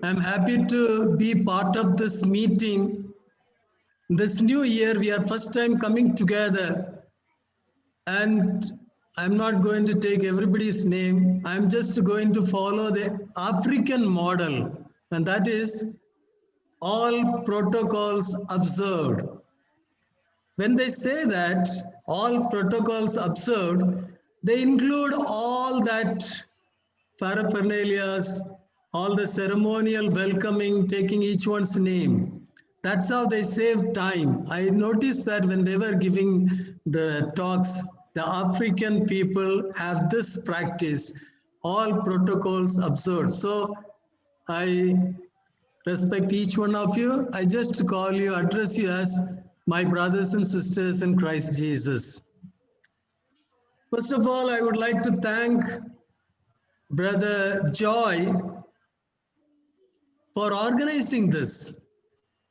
I'm happy to be part of this meeting. This new year, we are first time coming together, and I'm not going to take everybody's name. I'm just going to follow the African model, and that is all protocols observed. When they say that all protocols observed, they include all that paraphernalias, all the ceremonial welcoming, taking each one's name. That's how they save time. I noticed that when they were giving the talks, the African people have this practice, all protocols observed. So I respect each one of you. I just call you, address you as my brothers and sisters in Christ Jesus. First of all, I would like to thank Brother Joy for organizing this.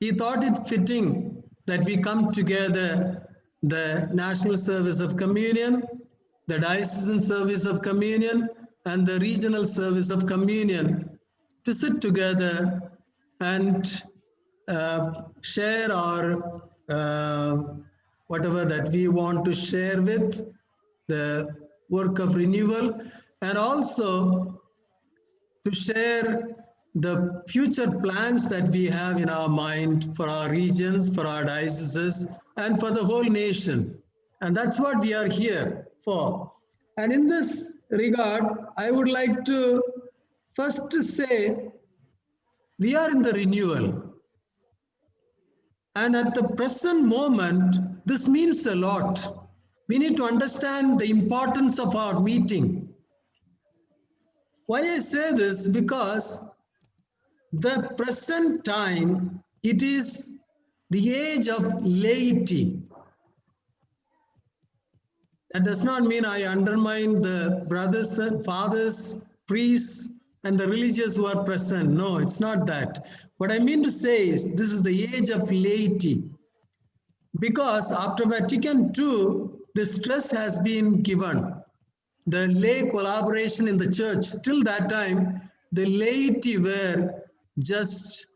He thought it fitting that we come together, the National Service of Communion, the Diocesan Service of Communion, and the Regional Service of Communion to sit together and share our whatever that we want to share with the work of renewal, and also to share the future plans that we have in our mind for our regions, for our dioceses, and for the whole nation. And that's what we are here for. And in this regard, I would like to first say we are in the renewal. And at the present moment, this means a lot. We need to understand the importance of our meeting. Why I say this? Because the present time, it is the age of laity. That does not mean I undermine the brothers, fathers, priests, and the religious who are present. No, it's not that. What I mean to say is this is the age of laity. Because after Vatican II, the stress has been given. The lay collaboration in the church, till that time, the laity were just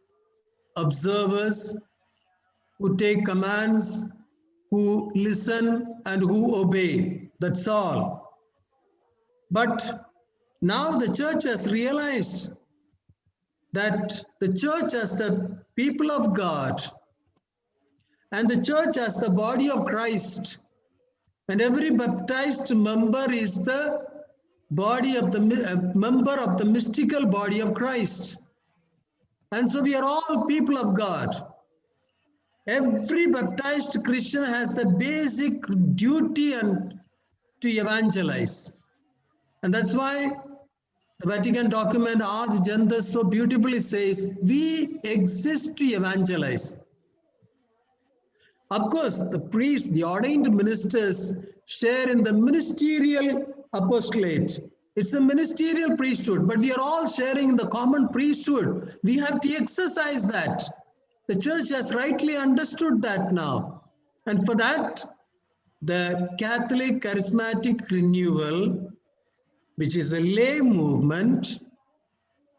observers who take commands, who listen, and who obey. That's all. But now the church has realized that the church as the people of God and the church as the body of Christ, and every baptized member is the body of the member of the mystical body of Christ. And so we are all people of God. Every baptized Christian has the basic duty and to evangelize. And that's why the Vatican document Ad Gendes so beautifully says, we exist to evangelize. Of course, the priests, the ordained ministers share in the ministerial apostolate. It's a ministerial priesthood, but we are all sharing in the common priesthood. We have to exercise that. The church has rightly understood that now. And for that, the Catholic Charismatic Renewal, which is a lay movement,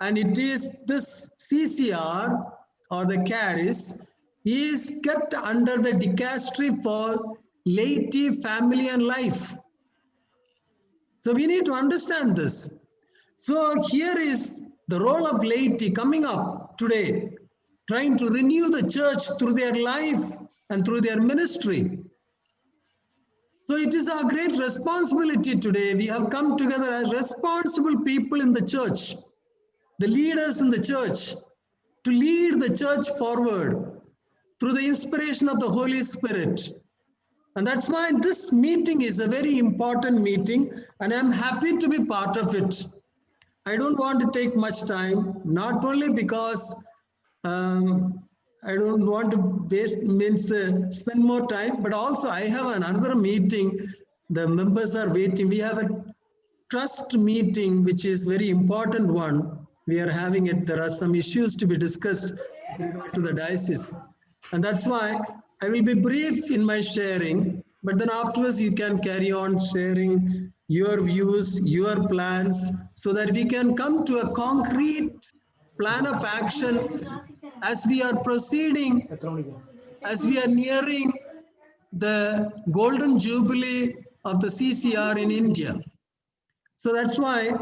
and it is this CCR or the Charis, is kept under the dicastery for laity, family, and life. So we need to understand this. So here is the role of laity coming up today, trying to renew the church through their life and through their ministry. So it is our great responsibility today. We have come together as responsible people in the church, the leaders in the church, to lead the church forward through the inspiration of the Holy Spirit. And that's why this meeting is a very important meeting, and I'm happy to be part of it. I don't want to take much time, not only because I don't want to spend more time, but also I have another meeting. The members are waiting. We have a trust meeting, which is very important one. We are having it. There are some issues to be discussed with regard to the diocese. And that's why I will be brief in my sharing, but then afterwards you can carry on sharing your views, your plans, so that we can come to a concrete plan of action as we are proceeding, as we are nearing the golden jubilee of the CCR in India. So that's why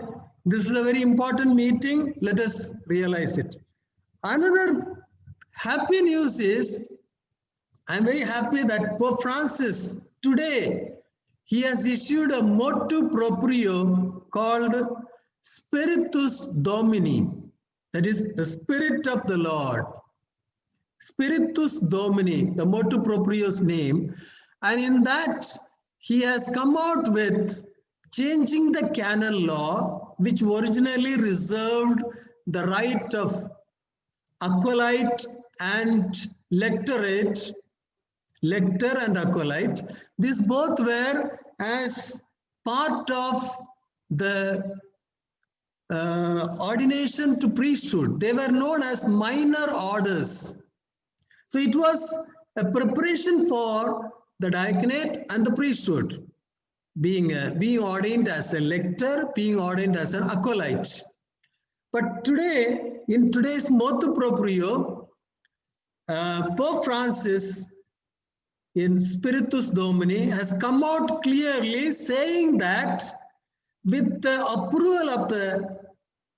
this is a very important meeting. Let us realize it. Another happy news is, I'm very happy that Pope Francis today, he has issued a motu proprio called Spiritus Domini. That is the Spirit of the Lord. Spiritus Domini, the motu proprio's name. And in that, he has come out with changing the canon law, which originally reserved the right of acolyte and lectorate, lector and acolyte. These both were as part of the ordination to priesthood. They were known as minor orders. So it was a preparation for the diaconate and the priesthood, being ordained as a lector, being ordained as an acolyte. But today, in today's motu proprio, Pope Francis in Spiritus Domini has come out clearly saying that with the approval of the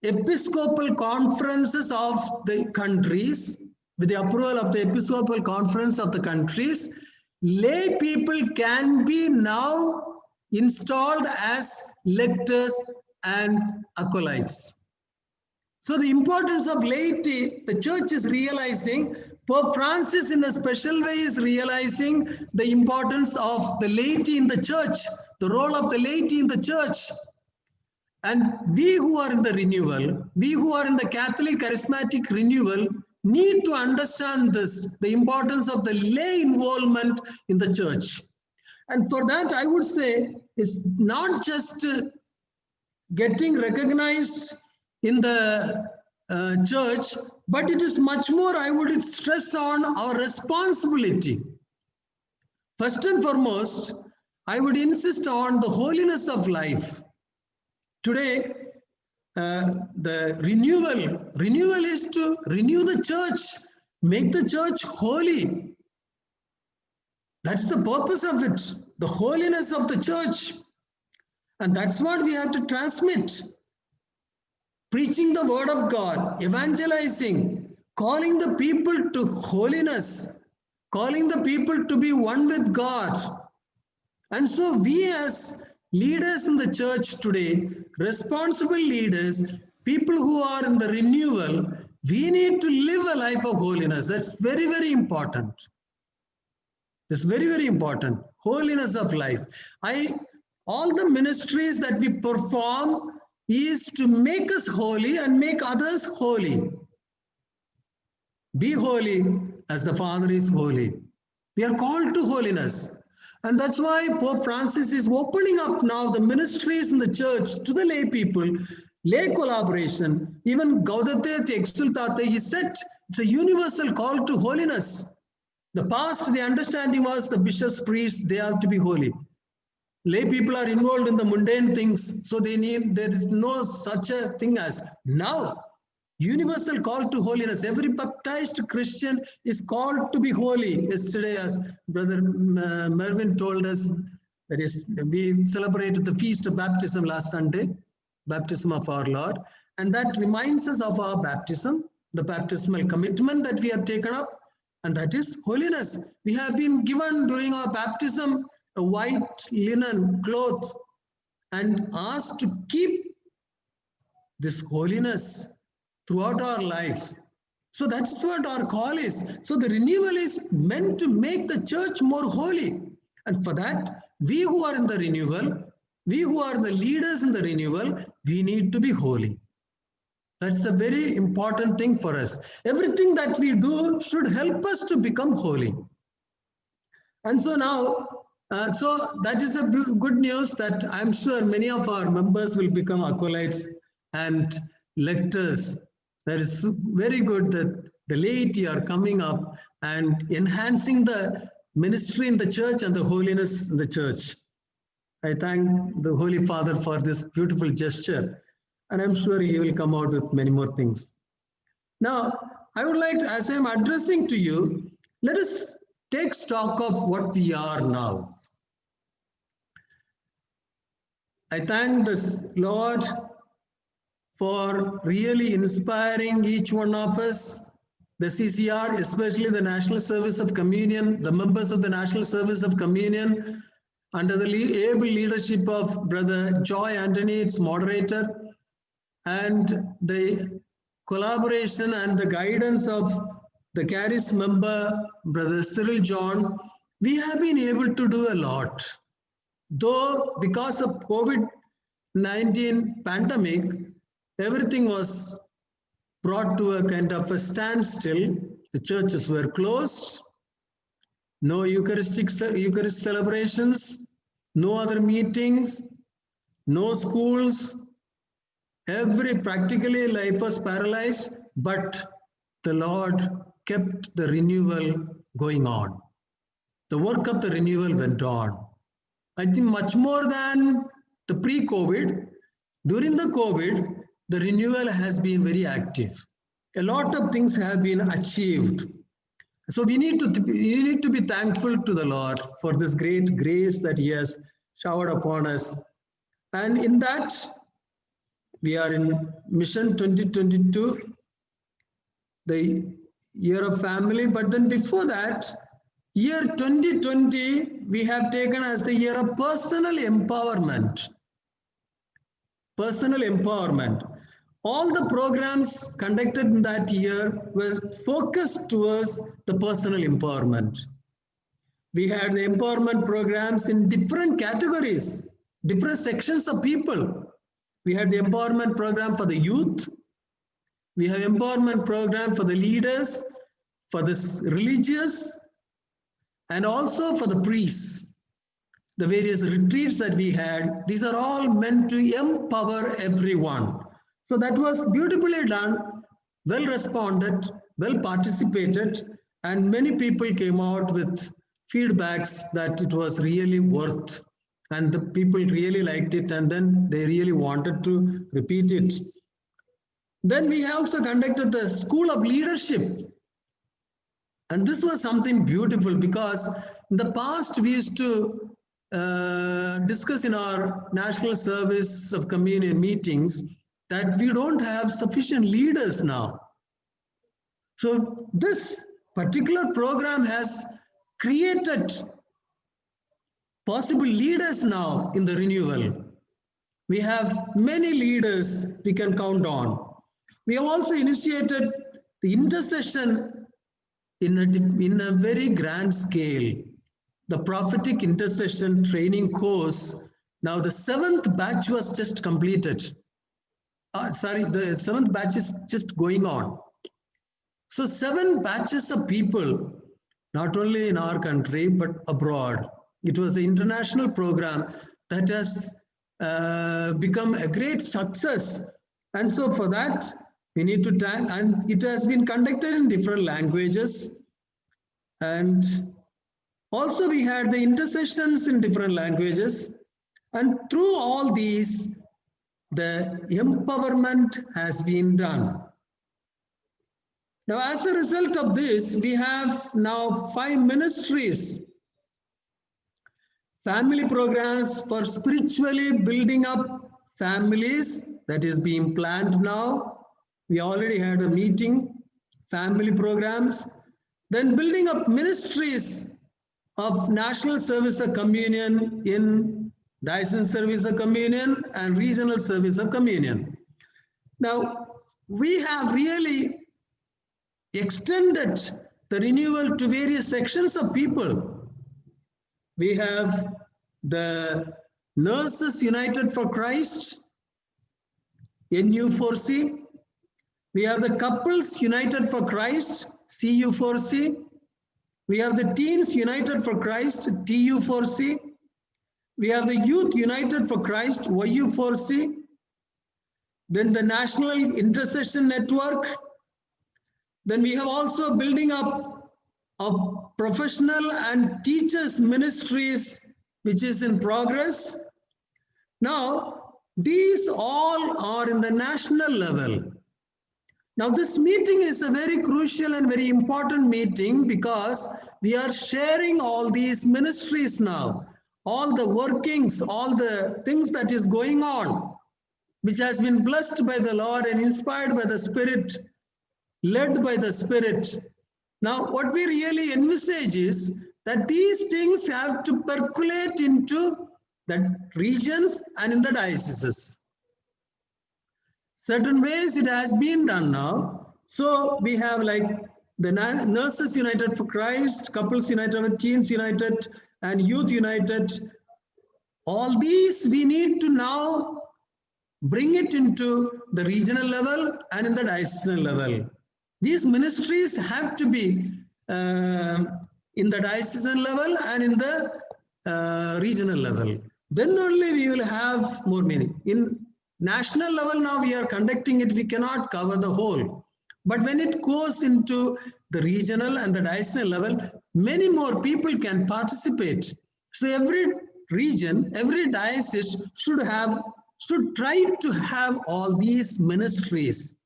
episcopal conferences of the countries, with the approval of the episcopal conference of the countries, lay people can be now installed as lectors and acolytes. So the importance of laity, the church is realizing, Pope Francis in a special way is realizing the importance of the laity in the church, the role of the laity in the church. And we who are in the renewal, we who are in the Catholic charismatic renewal, need to understand this, the importance of the lay involvement in the church. And for that, I would say, it's not just getting recognized in the church, but it is much more, I would stress on our responsibility. First and foremost, I would insist on the holiness of life. Today, the renewal is to renew the church, make the church holy. That's the purpose of it, the holiness of the church. And that's what we have to transmit. Preaching the word of God, evangelizing, calling the people to holiness, calling the people to be one with God. And so we as leaders in the church today, responsible leaders, people who are in the renewal, we need to live a life of holiness. That's very, very important. That's very, very important. Holiness of life. All the ministries that we perform is to make us holy and make others holy. Be holy as the Father is holy. We are called to holiness. And that's why Pope Francis is opening up now the ministries in the church to the lay people, lay collaboration. Even Gaudete et Exsultate, he said it's a universal call to holiness. The past, the understanding was the bishops, priests, they have to be holy. Lay people are involved in the mundane things, so there is no such a thing as now. Universal call to holiness. Every baptized Christian is called to be holy. Yesterday, as Brother Mervyn told us, that is, we celebrated the feast of baptism last Sunday, baptism of our Lord, and that reminds us of our baptism, the baptismal commitment that we have taken up, and that is holiness. We have been given during our baptism a white linen cloth and asked to keep this holiness throughout our life. So that's what our call is. So the renewal is meant to make the church more holy. And for that, we who are in the renewal, we who are the leaders in the renewal, we need to be holy. That's a very important thing for us. Everything that we do should help us to become holy. And so now, so that is a good news that I'm sure many of our members will become acolytes and lectors. That is very good that the laity are coming up and enhancing the ministry in the church and the holiness in the church. I thank the Holy Father for this beautiful gesture, and I'm sure he will come out with many more things. Now, I would like to, as I'm addressing to you, let us take stock of what we are now. I thank the Lord for really inspiring each one of us, the CCR, especially the National Service of Communion, the members of the National Service of Communion, under the able leadership of Brother Joy Anthony, its moderator, and the collaboration and the guidance of the Caris member, Brother Cyril John, we have been able to do a lot. Though because of COVID-19 pandemic, everything was brought to a kind of a standstill. The churches were closed, no Eucharist celebrations, no other meetings, no schools. Practically life was paralyzed, but the Lord kept the renewal going on. The work of the renewal went on. I think much more than the pre-COVID, during the COVID, the renewal has been very active. A lot of things have been achieved. So we need to be thankful to the Lord for this great grace that He has showered upon us. And in that, we are in Mission 2022, the year of family. But then before that, year 2020, we have taken as the year of personal empowerment. Personal empowerment. All the programs conducted in that year were focused towards the personal empowerment. We had the empowerment programs in different categories, different sections of people. We had the empowerment program for the youth. We have empowerment program for the leaders, for the religious, and also for the priests. The various retreats that we had, these are all meant to empower everyone. So that was beautifully done, well responded, well participated, and many people came out with feedbacks that it was really worth, and the people really liked it, and then they really wanted to repeat it. Then we also conducted the School of Leadership. And this was something beautiful because in the past we used to discuss in our National Service of Communion meetings that we don't have sufficient leaders now. So this particular program has created possible leaders now in the renewal. We have many leaders we can count on. We have also initiated the intercession in a very grand scale. The prophetic intercession training course, now the 7th batch was just completed. The 7th batch is just going on. So 7 batches of people, not only in our country, but abroad. It was an international program that has become a great success. And so for that, we need to thank, and it has been conducted in different languages. And also we had the intercessions in different languages. And through all these, the empowerment has been done. Now, as a result of this, we have now 5 ministries, family programs for spiritually building up families that is being planned now. We already had a meeting, family programs, then building up ministries of National Service of Communion in Diocesan Service of Communion and Regional Service of Communion. Now, we have really extended the renewal to various sections of people. We have the Nurses United for Christ, NU4C. We have the Couples United for Christ, CU4C. We have the Teens United for Christ, TU4C. We have the Youth United for Christ, YU4C. Then the National Intercession Network. Then we have also building up of professional and teachers ministries, which is in progress. Now, these all are in the national level. Now this meeting is a very crucial and very important meeting because we are sharing all these ministries now, all the workings, all the things that is going on, which has been blessed by the Lord and inspired by the Spirit, led by the Spirit. Now what we really envisage is that these things have to percolate into the regions and in the dioceses. Certain ways it has been done now. So we have like the Nurses United for Christ, Couples United, Teens United, and Youth United. All these we need to now bring it into the regional level and in the diocesan level. These ministries have to be in the diocesan level and in the regional level. Then only we will have more meaning. In national level now we are conducting it, we cannot cover the whole. But when it goes into the regional and the diocesan level, many more people can participate. So every region, every diocese should try to have all these ministries,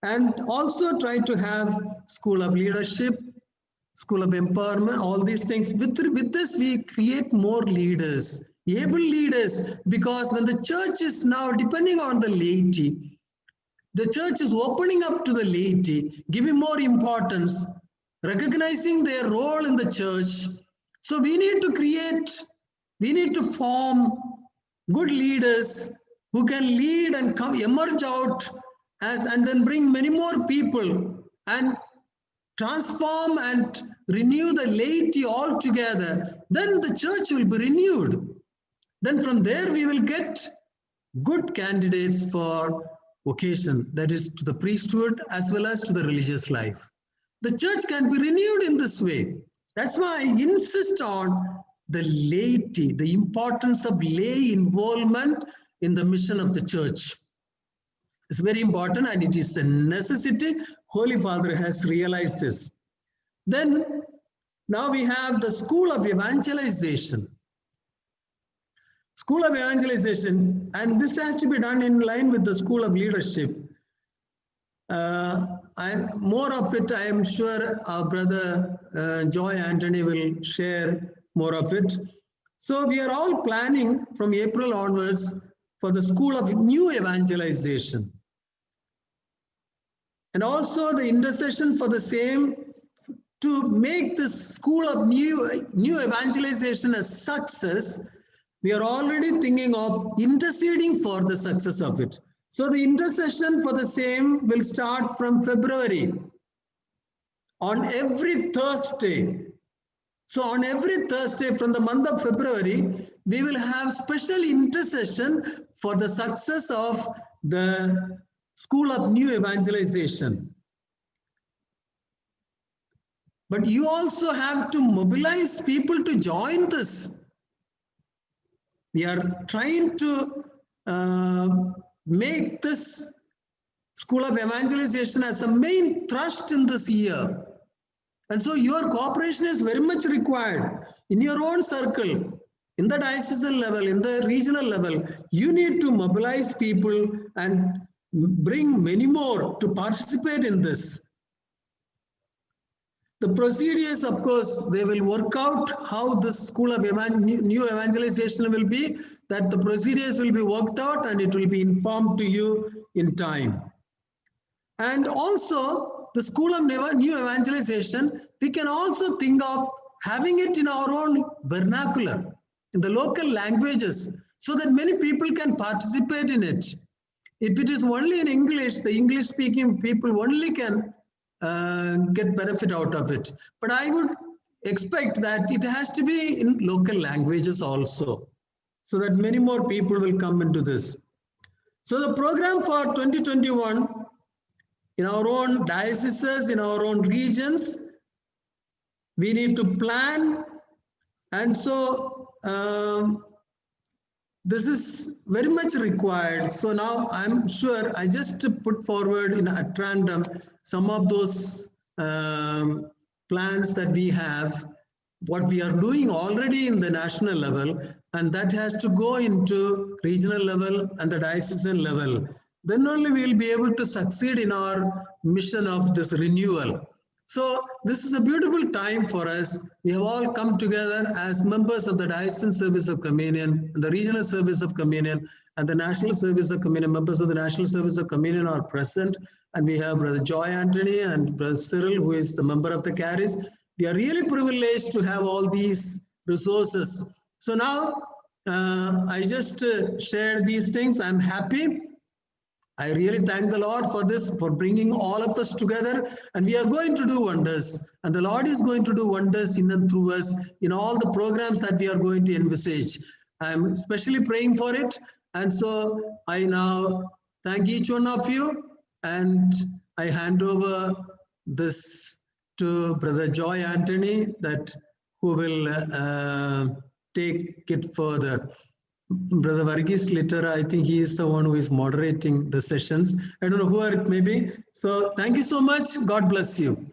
and also try to have school of leadership, school of empowerment, all these things. With this, we create more leaders, able leaders, because when the church is now depending on the laity, the church is opening up to the laity, giving more importance, recognizing their role in the church. So we need to form good leaders who can lead and emerge out and then bring many more people and transform and renew the laity altogether. Then the church will be renewed. Then from there we will get good candidates for vocation, that is to the priesthood as well as to the religious life. The church can be renewed in this way. That's why I insist on the laity, the importance of lay involvement in the mission of the church. It's very important and it is a necessity. Holy Father has realized this. Then now we have the School of Evangelization. School of Evangelization, and this has to be done in line with the School of Leadership. More of it, I am sure our brother Joy Anthony will share more of it. So we are all planning from April onwards for the School of New Evangelization. And also the intercession for the same, to make this School of New Evangelization a success. We are already thinking of interceding for the success of it. So the intercession for the same will start from February on every Thursday. So on every Thursday from the month of February, we will have special intercession for the success of the School of New Evangelization. But you also have to mobilize people to join this. We are trying to make this School of Evangelization as a main thrust in this year. And so your cooperation is very much required in your own circle, in the diocesan level, in the regional level. You need to mobilize people and bring many more to participate in this. The procedures, of course, they will work out how this School of New Evangelization will be, that the procedures will be worked out and it will be informed to you in time. And also the School of New Evangelization, we can also think of having it in our own vernacular, in the local languages, so that many people can participate in it. If it is only in English, the English speaking people only can get benefit out of it. But I would expect that it has to be in local languages also, so that many more people will come into this. So the program for 2021 in our own dioceses, in our own regions, we need to plan. And so this is very much required. So now I'm sure I just put forward at random some of those plans that we have, what we are doing already in the national level, and that has to go into regional level and the diocesan level. then only we will be able to succeed in our mission of this renewal. So this is a beautiful time for us. We have all come together as members of the Diocesan Service of Communion, the Regional Service of Communion, and the National Service of Communion. Members of the National Service of Communion are present, and we have Brother Joy Anthony and Brother Cyril, who is the member of the Caris. We are really privileged to have all these resources. So now I just shared these things. I'm happy. I really thank the Lord for this, for bringing all of us together, and we are going to do wonders. And the Lord is going to do wonders in and through us in all the programs that we are going to envisage. I'm especially praying for it. And so I now thank each one of you, and I hand over this to Brother Joy Anthony, that who will take it further. Brother Varghese Litter, I think he is the one who is moderating the sessions. I don't know who it may be. So thank you so much. God bless you.